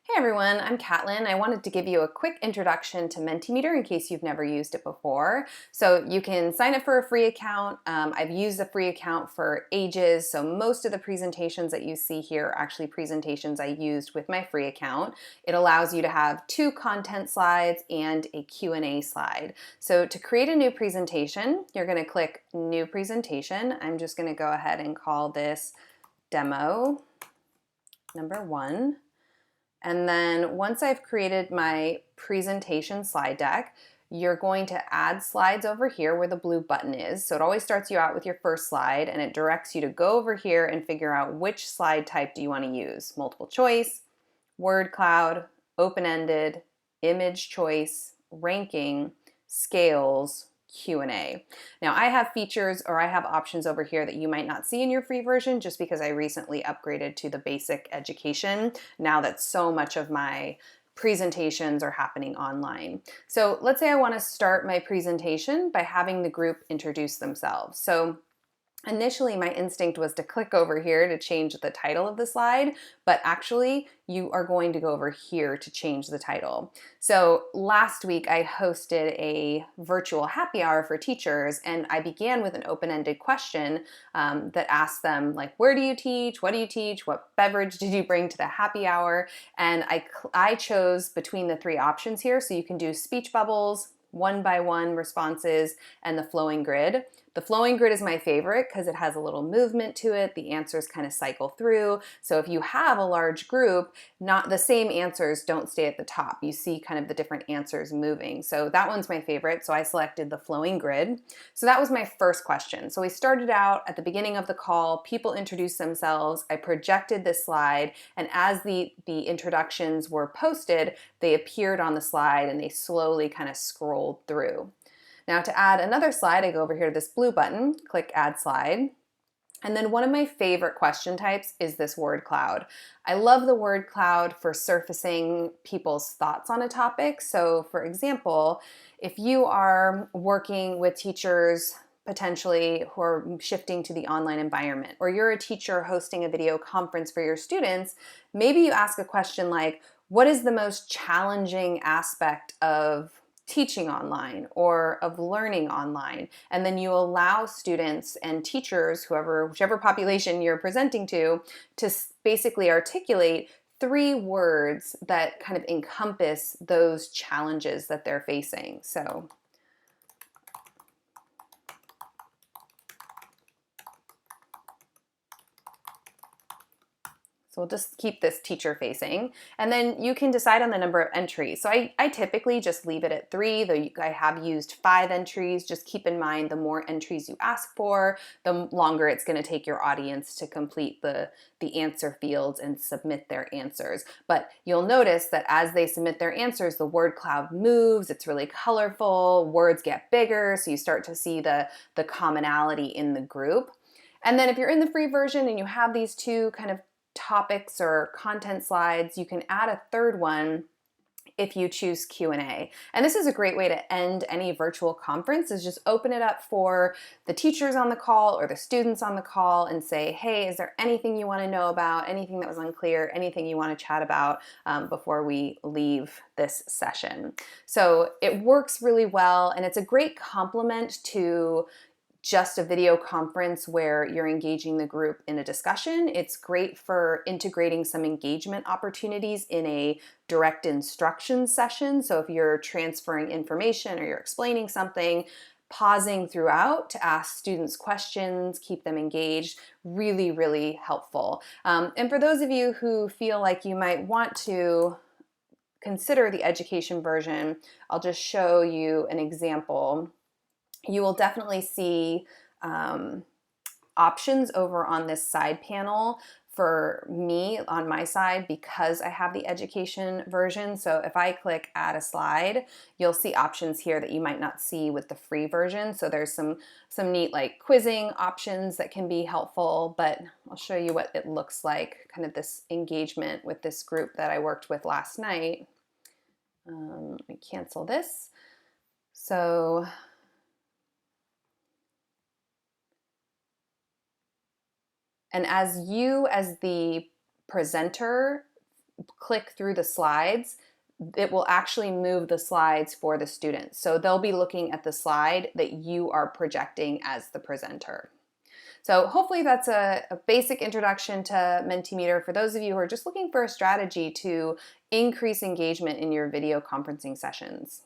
Hey everyone, I'm Catlin. I wanted to give you a quick introduction to Mentimeter in case you've never used it before. So you can sign up for a free account. I've used a free account for ages, so most of the presentations that you see here are actually presentations I used with my free account. It allows you to have 2 content slides and a Q&A slide. So to create a new presentation, you're going to click New Presentation. I'm just going to go ahead and call this Demo number 1. And then once I've created my presentation slide deck, you're going to add slides over here where the blue button is. So it always starts you out with your first slide and it directs you to go over here and figure out which slide type do you want to use. Multiple choice, word cloud, open-ended, image choice, ranking, scales, Q&A. Now I have features or I have options over here that you might not see in your free version just because I recently upgraded to the basic education now that so much of my presentations are happening online. So let's say I want to start my presentation by having the group introduce themselves. So initially, my instinct was to click over here to change the title of the slide, but actually you are going to go over here to change the title. So last week I hosted a virtual happy hour for teachers and I began with an open-ended question that asked them like, where do you teach? What do you teach? What beverage did you bring to the happy hour? And I chose between the 3 options here. So you can do speech bubbles, one-by-one responses, and the flowing grid. The flowing grid is my favorite because it has a little movement to it. The answers kind of cycle through. So if you have a large group, not the same answers don't stay at the top. You see kind of the different answers moving. So that one's my favorite. So I selected the flowing grid. So that was my first question. So we started out at the beginning of the call, people introduced themselves. I projected this slide, and as the introductions were posted, they appeared on the slide and they slowly kind of scrolled through. Now to add another slide, I go over here to this blue button, click Add Slide. And then one of my favorite question types is this word cloud. I love the word cloud for surfacing people's thoughts on a topic. So for example, if you are working with teachers potentially who are shifting to the online environment, or you're a teacher hosting a video conference for your students, maybe you ask a question like, what is the most challenging aspect of teaching online or of learning online? And then you allow students and teachers, whichever population you're presenting to basically articulate 3 words that kind of encompass those challenges that they're facing. So we'll just keep this teacher facing. And then you can decide on the number of entries. So I typically just leave it at 3, though I have used 5 entries. Just keep in mind the more entries you ask for, the longer it's going to take your audience to complete the answer fields and submit their answers. But you'll notice that as they submit their answers, the word cloud moves, it's really colorful, words get bigger, so you start to see the commonality in the group. And then if you're in the free version and you have these 2 kind of topics or content slides, you can add a 3rd one if you choose Q&A. And this is a great way to end any virtual conference, is just open it up for the teachers on the call or the students on the call and say, hey, is there anything you want to know about, anything that was unclear, anything you want to chat about before we leave this session. So it works really well, and it's a great complement to just a video conference where you're engaging the group in a discussion. It's great for integrating some engagement opportunities in a direct instruction session. So if you're transferring information or you're explaining something, pausing throughout to ask students questions, keep them engaged, really, really helpful. And for those of you who feel like you might want to consider the education version, I'll just show you an example. You will definitely see options over on this side panel for me on my side because I have the education version. So if I click add a slide, you'll see options here that you might not see with the free version. So there's some neat like quizzing options that can be helpful, but I'll show you what it looks like, kind of this engagement with this group that I worked with last night. Let me cancel this. So and as you, as the presenter, click through the slides, it will actually move the slides for the students. So they'll be looking at the slide that you are projecting as the presenter. So hopefully that's a basic introduction to Mentimeter for those of you who are just looking for a strategy to increase engagement in your video conferencing sessions.